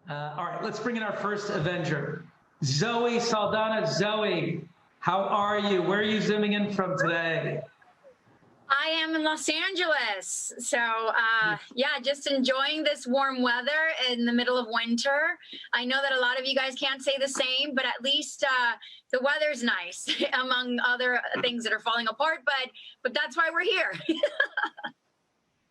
All right, let's bring in our first Avenger, Zoe Saldana. Zoe, how are you? Where are you zooming in from today? I am in Los Angeles. So, yeah, just enjoying this warm weather in the middle of winter. I know that a lot of you guys can't say the same, but at least the weather's nice, among other things that are falling apart. But that's why we're here.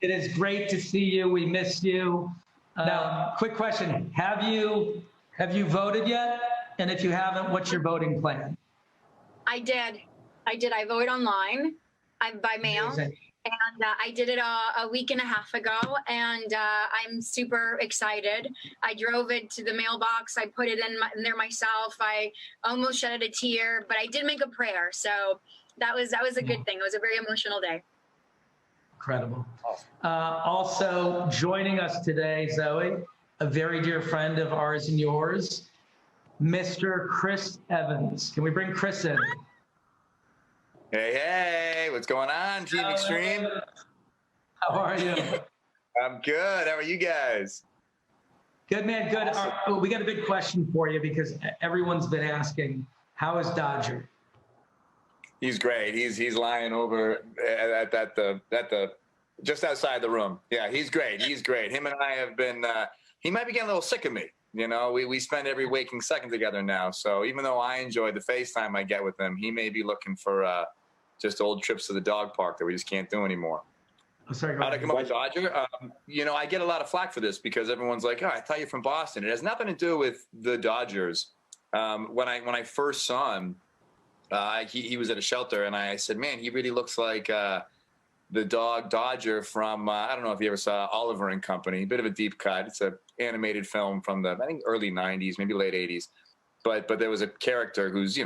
It is great to see you. We miss you. Now, quick question: Have you voted yet? And if you haven't, what's your voting plan? I did. I voted online. By mail. Amazing. And I did it a week and a half ago, and I'm super excited. I drove it to the mailbox. I put it in there myself. I almost shed a tear, but I did make a prayer. So that was a good thing. It was a very emotional day. Incredible. Also joining us today, Zoe, a very dear friend of ours and yours, Mr. Chris Evans. Can we bring Chris in? Hey, what's going on, Team Extreme? How are you? I'm good. How are you guys? Good, man, good. Awesome. We got a big question for you because everyone's been asking, how is Dodger? He's great. He's lying over at the just outside the room. Yeah, he's great. He's great. Him and I have been, he might be getting a little sick of me. You know, we spend every waking second together now. So even though I enjoy the FaceTime I get with him, he may be looking for just old trips to the dog park that we just can't do anymore. I'm sorry, how to come up with Dodger? You know, I get a lot of flack for this because everyone's like, "Oh, I thought you're from Boston." It has nothing to do with the Dodgers. When I first saw him, he was at a shelter, and I said, "Man, he really looks like the dog Dodger from I don't know if you ever saw Oliver and Company. A bit of a deep cut. It's a animated film from the I think early '90s, maybe late '80s. But there was a character who's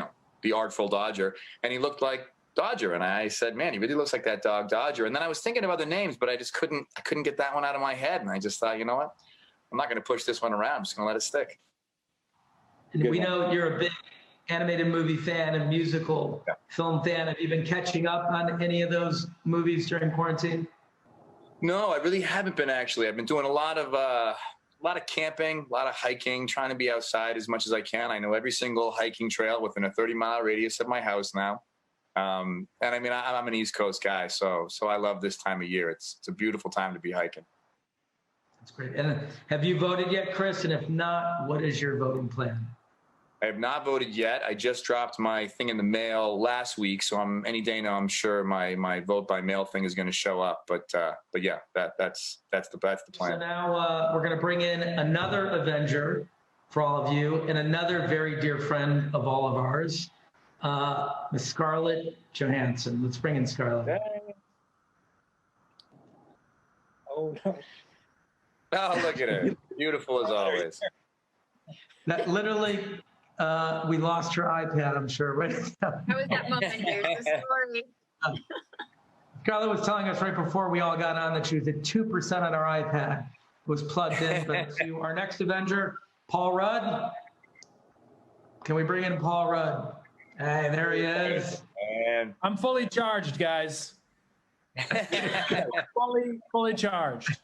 the artful Dodger, and he looked like Dodger, and I said, man, he really looks like that dog Dodger. And then I was thinking of other names, but I just couldn't get that one out of my head. And I just thought, you know what? I'm not going to push this one around. I'm just going to let it stick. And we know you're a big animated movie fan and musical film fan. Have you been catching up on any of those movies during quarantine? No, I really haven't been, actually. I've been doing a lot of camping, a lot of hiking, trying to be outside as much as I can. I know every single hiking trail within a 30-mile radius of my house now. And I mean, I'm an East Coast guy, so I love this time of year. It's a beautiful time to be hiking. That's great. And have you voted yet, Chris? And if not, what is your voting plan? I have not voted yet. I just dropped my thing in the mail last week, so any day now I'm sure my vote by mail thing is going to show up. But yeah, that's the plan. So now we're going to bring in another Avenger for all of you, and another very dear friend of all of ours. Miss Scarlett Johansson. Let's bring in Scarlett. Hey. Oh, no. Oh, look at her. Beautiful as always. That literally, we lost her iPad, I'm sure, right? That was that moment. Here's the story. Scarlett was telling us right before we all got on that she was at 2% on our iPad, was plugged in. But to our next Avenger, Paul Rudd. Can we bring in Paul Rudd? Hey, there he is. And I'm fully charged, guys. fully charged.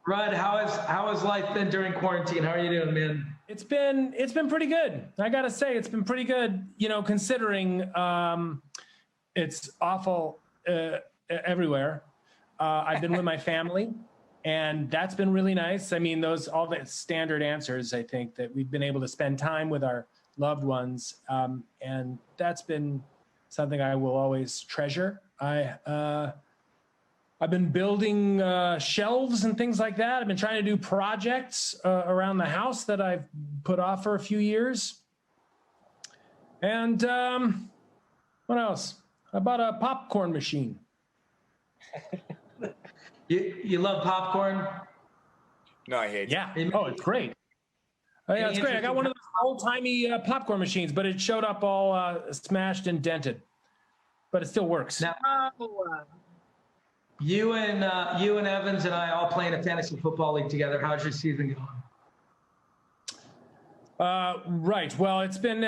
Rudd, how has life been during quarantine? How are you doing, man? It's been pretty good. I gotta say, it's been pretty good. You know, considering it's awful everywhere. I've been with my family, and that's been really nice. I mean, all the standard answers. I think that we've been able to spend time with our loved ones, and that's been something I will always treasure. I've been building shelves and things like that. I've been trying to do projects around the house that I've put off for a few years. And what else? I bought a popcorn machine. You love popcorn? No, I hate it. Yeah. Oh, it's great. Oh, yeah, it's great. I got one of those old-timey popcorn machines, but it showed up all smashed and dented. But it still works. Now, you and Evans and I all play in a fantasy football league together. How's your season going? Right. Well, it's going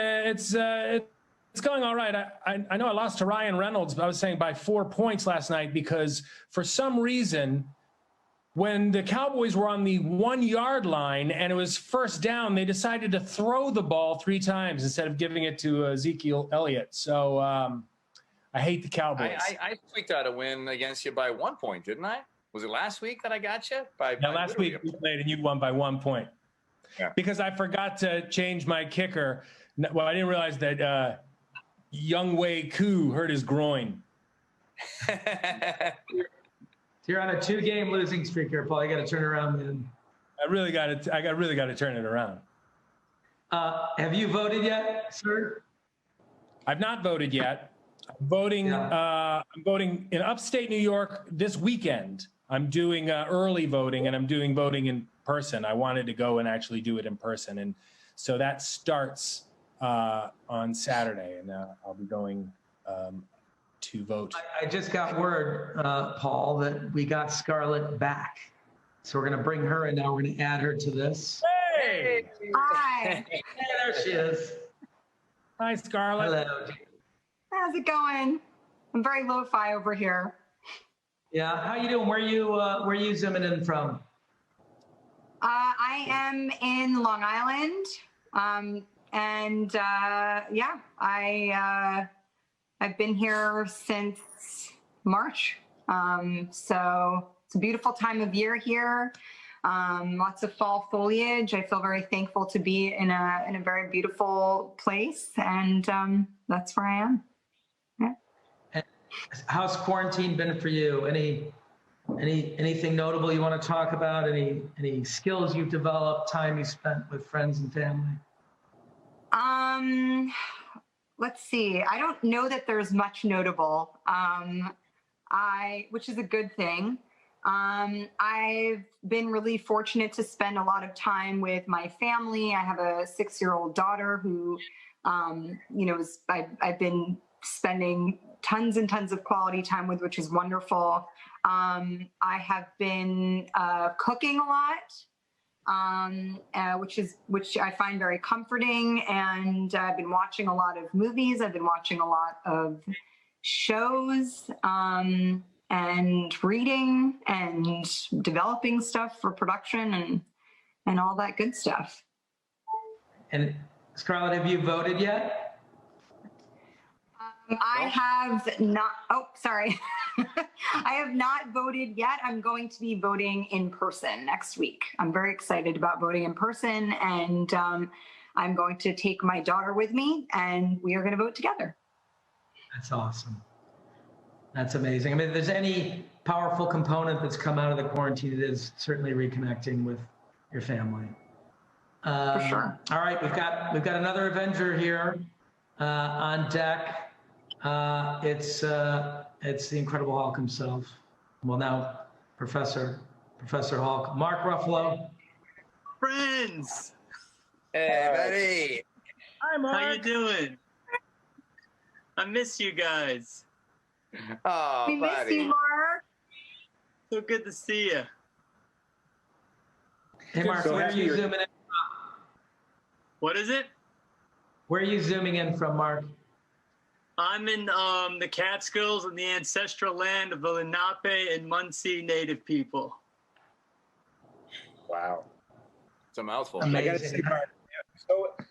all right. I know I lost to Ryan Reynolds, but I was saying by 4 points last night because for some reason when the Cowboys were on the 1 yard line and it was first down, they decided to throw the ball 3 times instead of giving it to Ezekiel Elliott. So I hate the Cowboys. I tweaked out a win against you by 1 point, didn't I? Was it last week that I got you? Last week we played and you won by 1 point. Yeah. Because I forgot to change my kicker. Well, I didn't realize that Young Wei Koo hurt his groin. You're on a 2-game losing streak here, Paul. You got to turn around, man. I really got to turn it around. Have you voted yet, sir? I've not voted yet. I'm voting in upstate New York this weekend. I'm doing early voting, and I'm doing voting in person. I wanted to go and actually do it in person, and so that starts on Saturday, and I'll be going to vote. I just got word, Paul, that we got Scarlett back. So we're going to bring her in now. We're going to add her to this. Hey! Hi. Hey, there she is. Hi, Scarlett. Hello. How's it going? I'm very lo-fi over here. Yeah, how you doing? Where you zooming in from? I am in Long Island, I've been here since March. So it's a beautiful time of year here. Lots of fall foliage. I feel very thankful to be in a very beautiful place, and that's where I am. Yeah. And how's quarantine been for you? Anything notable you want to talk about? Any skills you've developed? Time you spent with friends and family? Let's see. I don't know that there's much notable, which is a good thing. I've been really fortunate to spend a lot of time with my family. I have a 6-year-old daughter who, I've been spending tons and tons of quality time with, which is wonderful. I have been cooking a lot, which I find very comforting. And I've been watching a lot of movies. I've been watching a lot of shows, and reading and developing stuff for production and all that good stuff. And Scarlett, have you voted yet? I have not. Oh, sorry. I have not voted yet. I'm going to be voting in person next week. I'm very excited about voting in person, and I'm going to take my daughter with me, and we are going to vote together. That's awesome. That's amazing. I mean, if there's any powerful component that's come out of the quarantine, it is certainly reconnecting with your family. For sure. All right, we've got another Avenger here on deck. It's the Incredible Hulk himself. Well, now Professor Hulk, Mark Ruffalo. Friends, Hey, buddy. Hi, Mark. how you doing? I miss you guys. Oh, We miss buddy. you, Mark. So good to see you. Hey, Mark, So where are happy you you're- zooming in? What is it? Where are you zooming in from, Mark? I'm in the Catskills in the ancestral land of the Lenape and Munsee Native people. Wow. It's a mouthful. Amazing. I gotta say, Mark,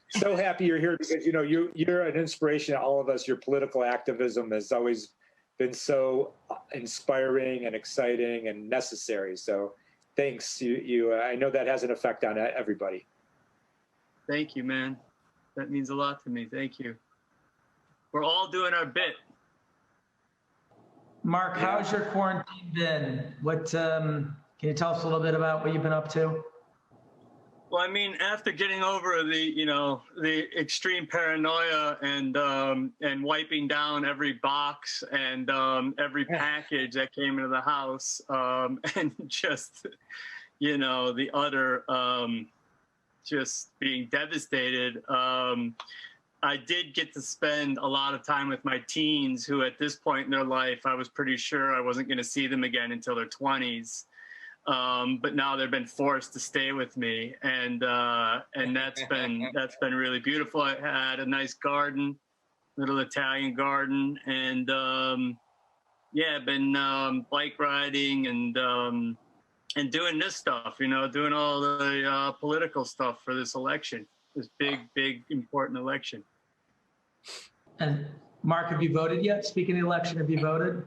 so happy you're here because you're an inspiration to all of us. Your political activism has always been so inspiring and exciting and necessary. So thanks. I know that has an effect on everybody. Thank you, man. That means a lot to me. Thank you. We're all doing our bit. Mark, how's your quarantine been? What can you tell us a little bit about what you've been up to? Well, I mean, after getting over the extreme paranoia and wiping down every box and every package that came into the house, and just, the utter just being devastated, I did get to spend a lot of time with my teens who at this point in their life, I was pretty sure I wasn't going to see them again until their 20s. But now they've been forced to stay with me, and that's been really beautiful. I had a nice garden, little Italian garden, and been bike riding and doing this stuff, doing all the political stuff for this election, this big, important election. And Mark, have you voted yet? Speaking of the election, have you voted?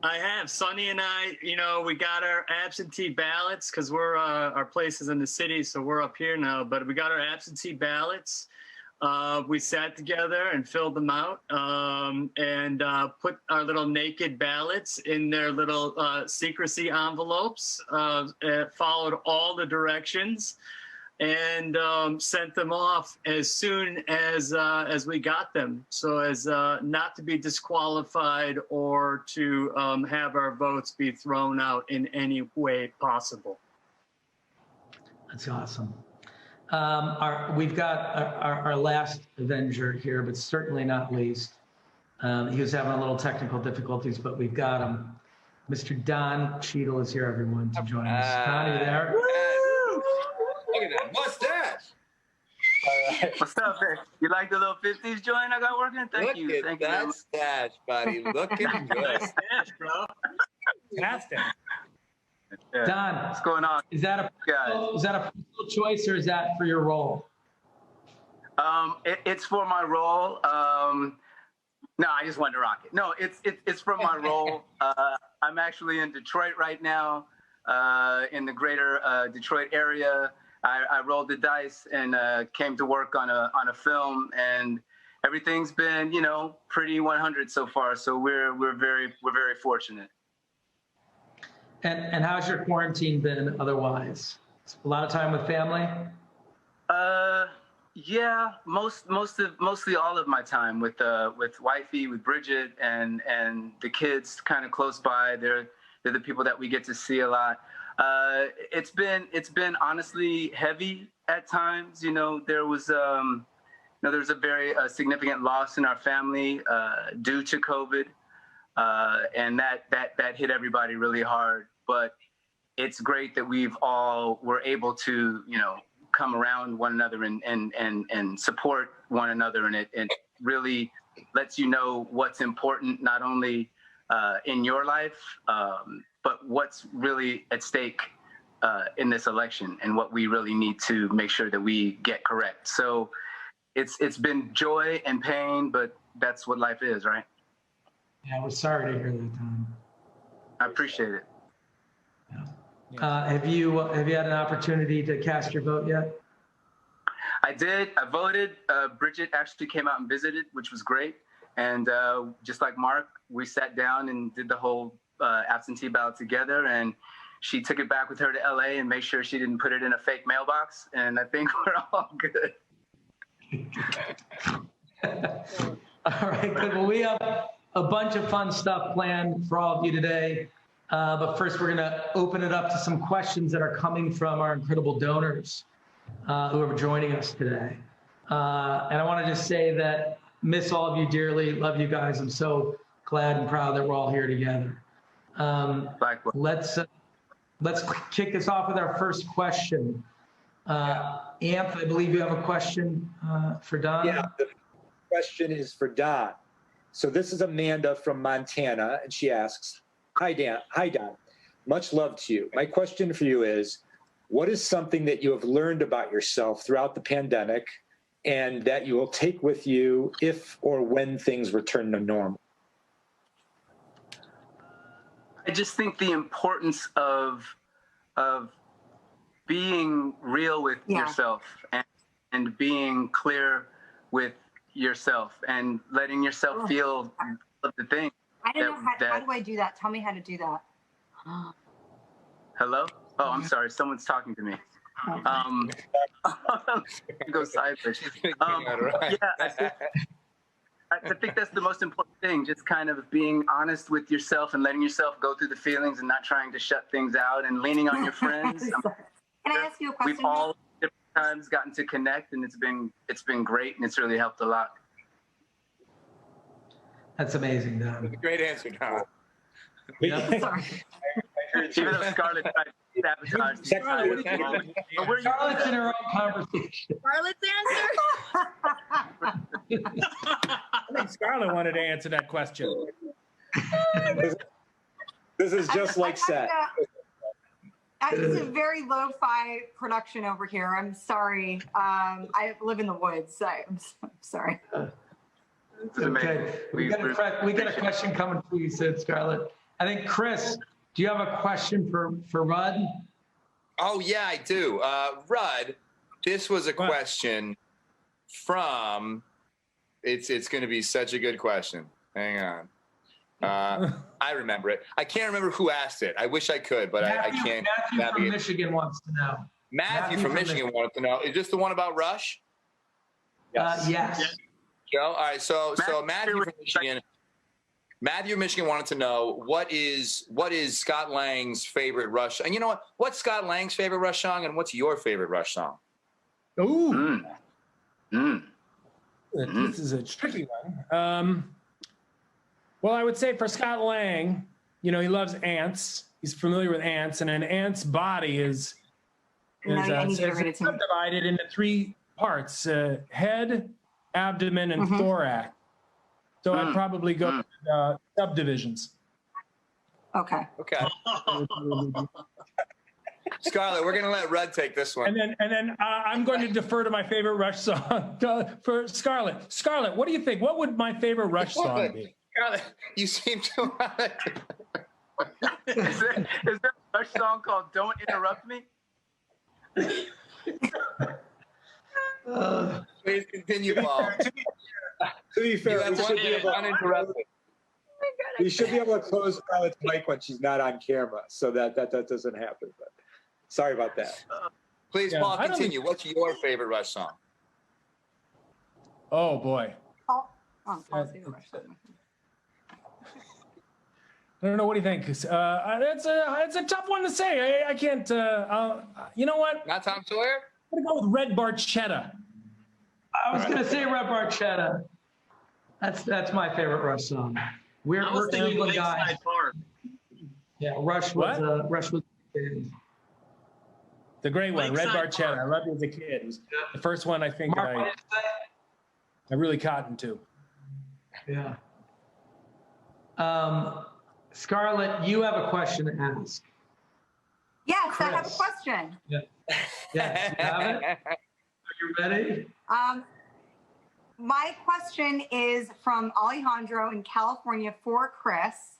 I have. Sonny and I, we got our absentee ballots because our place is in the city, so we're up here now. But we got our absentee ballots. We sat together and filled them out and put our little naked ballots in their little secrecy envelopes. Followed all the directions and sent them off as soon as we got them, so as not to be disqualified or to have our votes be thrown out in any way possible. That's awesome. We've got our last Avenger here, but certainly not least. He was having a little technical difficulties, but we've got him. Mr. Don Cheadle is here, everyone, to join us. Don, are you there? Look at that mustache. What's up, man? You like the little 50s joint I got working? Thank you. Look at that stash, buddy. Looking good. Stash, bro. Fantastic. Yeah. Don, What's going on? is that a personal choice or is that for your role? It's for my role. No, I just wanted to rock it. No, it's for my role. I'm actually in Detroit right now, in the greater Detroit area. I rolled the dice and came to work on a film, and everything's been, pretty 100 so far. So we're very fortunate. And how's your quarantine been otherwise? A lot of time with family? Yeah, mostly all of my time with wifey, with Bridget, and the kids kind of close by. They're the people that we get to see a lot. It's been honestly heavy at times. There was a very significant loss in our family due to COVID, and that hit everybody really hard. But it's great that we're able to come around one another and support one another, and it really lets you know what's important, not only in your life, but what's really at stake in this election, and what we really need to make sure that we get correct. So it's been joy and pain, but that's what life is, right? Yeah, we're sorry to hear that, Don. I appreciate it. Yeah. Have you had an opportunity to cast your vote yet? I did. I voted. Bridget actually came out and visited, which was great. And just like Mark, we sat down and did the whole absentee ballot together. And she took it back with her to LA and made sure she didn't put it in a fake mailbox. And I think we're all good. All right, good. Well, we have a bunch of fun stuff planned for all of you today. But first, we're going to open it up to some questions that are coming from our incredible donors who are joining us today. And I want to just say that miss all of you dearly. Love you guys. I'm so glad and proud that we're all here together. Let's kick this off with our first question. Amp, I believe you have a question for Don. Yeah, the question is for Don. So this is Amanda from Montana, and she asks, Hi, Don. Much love to you. My question for you is, what is something that you have learned about yourself throughout the pandemic and that you will take with you if or when things return to normal? I just think the importance of being real with yourself and being clear with yourself and letting yourself feel the thing. I don't know. How do I do that? Tell me how to do that. Hello? Oh, I'm sorry. Someone's talking to me. Go sideways. Yeah, I think that's the most important thing. Just kind of being honest with yourself and letting yourself go through the feelings and not trying to shut things out and leaning on your friends. Can I ask you a question? We've all different times gotten to connect, and it's been great, and it's really helped a lot. That's amazing, Don. Great answer, Don. Yep. Sorry. Even though Scarlett tried to sabotage Charlotte's in her own conversation. Scarlett's answer? I think Scarlett wanted to answer that question. This is just like Seth. It's a very lo-fi production over here. I'm sorry. I live in the woods. I'm sorry. Okay. We got a question coming for you, Sid Scarlett. I think, Chris, do you have a question for Rudd? Oh, yeah, I do. Rudd, this was a question from, it's going to be such a good question. Hang on. I remember it. I can't remember who asked it. I wish I could, but I can't. Matthew from Michigan wants to know. Matthew from Michigan wanted to know. Is this the one about Rush? Yes. Joe? All right. So Matthew from Michigan. Matthew from Michigan wanted to know what is Scott Lang's favorite Rush? And you know what? What's Scott Lang's favorite Rush song, and what's your favorite Rush song? Ooh. This is a tricky one. Well, I would say for Scott Lang, he loves ants. He's familiar with ants, and an ant's body is subdivided into 3 parts: head, abdomen, and thorax. So I'd probably go with subdivisions. Okay. Scarlett, we're going to let Rudd take this one. And then I'm going to defer to my favorite Rush song for Scarlett. Scarlett, what do you think? What would my favorite Rush song be? Scarlett, you seem to. Is there a Rush song called "Don't Interrupt Me"? Please continue, Paul. To be fair, uninterrupted. we should be able to close Scarlett's mic when she's not on camera, so that doesn't happen. But sorry about that. Please, Paul, continue. What's your favorite Rush song? Oh boy. I don't know. What do you think? It's a tough one to say. I can't. You know what? Not Tom Sawyer? I'm gonna go with Red Barchetta. I was going to say Red Barchetta. That's my favorite Rush song. We're Cleveland guys. Yeah, Rush was. The great one, Red Barchetta. I loved it as a kid. It was the first one I think that I really cottoned to. Yeah. Scarlett, you have a question to ask. Yes, Chris. I have a question. Yeah. Yes, you have it? Are you ready? My question is from Alejandro in California for Chris.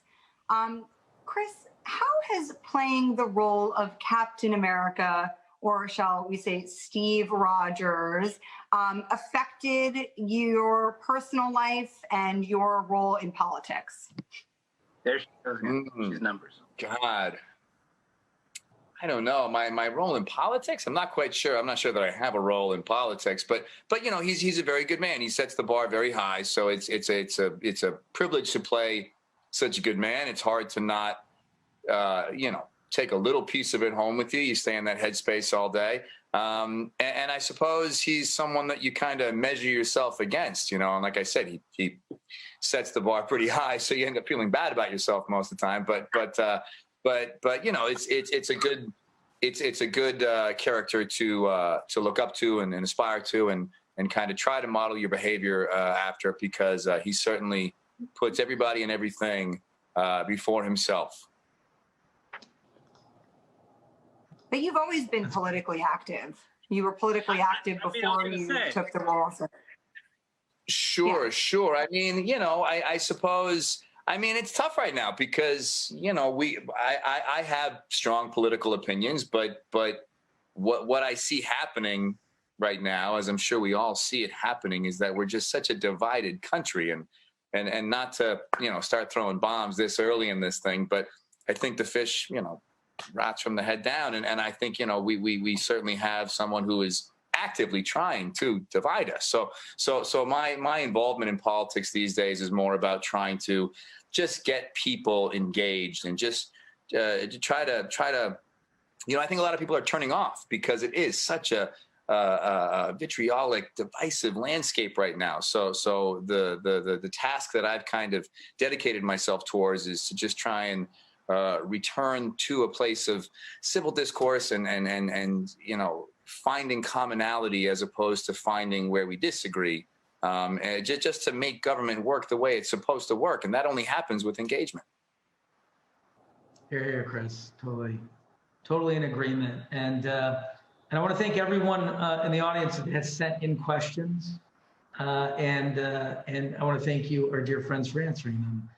Chris, how has playing the role of Captain America, or shall we say Steve Rogers, affected your personal life and your role in politics? There she goes again. She's numbers. God. I don't know. My role in politics, I'm not quite sure. I'm not sure that I have a role in politics, but he's a very good man. He sets the bar very high. So it's a privilege to play such a good man. It's hard to not take a little piece of it home with you. You stay in that headspace all day. And I suppose he's someone that you kind of measure yourself against, and like I said, he sets the bar pretty high. So you end up feeling bad about yourself most of the time. But it's a good character to look up to and aspire to and kind of try to model your behavior after, because he certainly puts everybody and everything before himself. But you've always been politically active. You were politically active before you took the role. Sure. I mean, I suppose. I mean, it's tough right now because I have strong political opinions, but what I see happening right now, as I'm sure we all see it happening, is that we're just such a divided country, and not to start throwing bombs this early in this thing, but I think the fish rots from the head down, and I think we certainly have someone who is actively trying to divide us. So my involvement in politics these days is more about trying to just get people engaged and just try to I think a lot of people are turning off because it is such a vitriolic, divisive landscape right now. So the task that I've kind of dedicated myself towards is to just try and return to a place of civil discourse and finding commonality as opposed to finding where we disagree, and just to make government work the way it's supposed to work. And that only happens with engagement. Here, Chris. Totally Totally in agreement. And I want to thank everyone in the audience that has sent in questions. And I want to thank you, our dear friends, for answering them.